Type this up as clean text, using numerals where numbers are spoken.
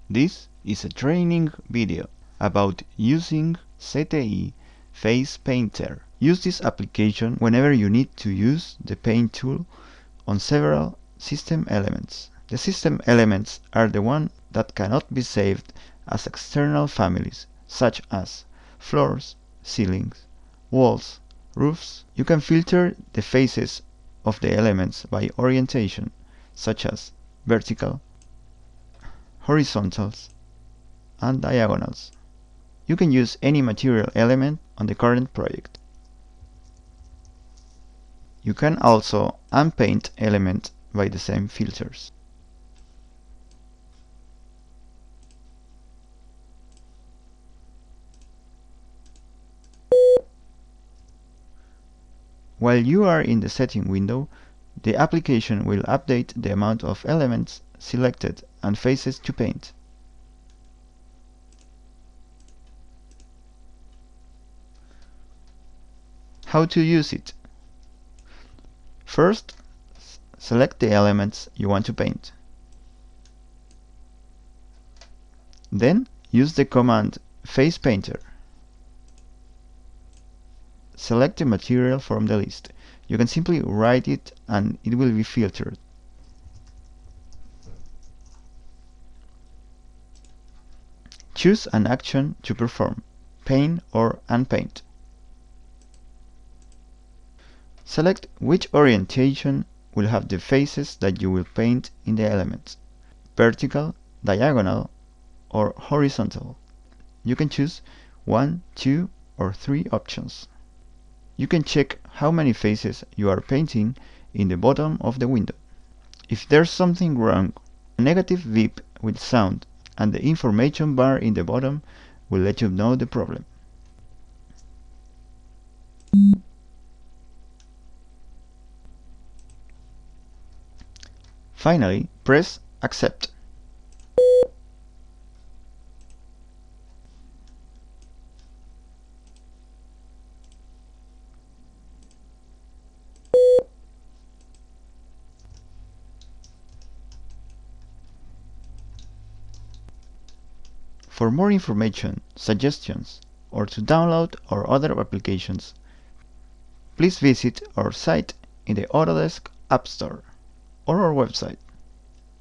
This is a training video about using CTI FacePainter. Use this application whenever you need to use the paint tool on several system elements. The system elements are the ones that cannot be saved as external families, such as floors, ceilings, walls, roofs. You can filter the faces of the elements by orientation, such as vertical, horizontals, and diagonals. You can use any material element on the current project. You can also unpaint element by the same filters. While you are in the setting window, the application will update the amount of elements selected and faces to paint. How to use it? First, select the elements you want to paint. Then, use the command FacePainter. Select the material from the list. You can simply write it and it will be filtered. Choose an action to perform, paint or unpaint. Select which orientation will have the faces that you will paint in the elements, vertical, diagonal, or horizontal. You can choose 1, 2, or 3 options. You can check how many faces you are painting in the bottom of the window. If there's something wrong, a negative beep will sound and the information bar in the bottom will let you know the problem. Finally, press Accept. For more information, suggestions, or to download our other applications, please visit our site in the Autodesk App Store or our website.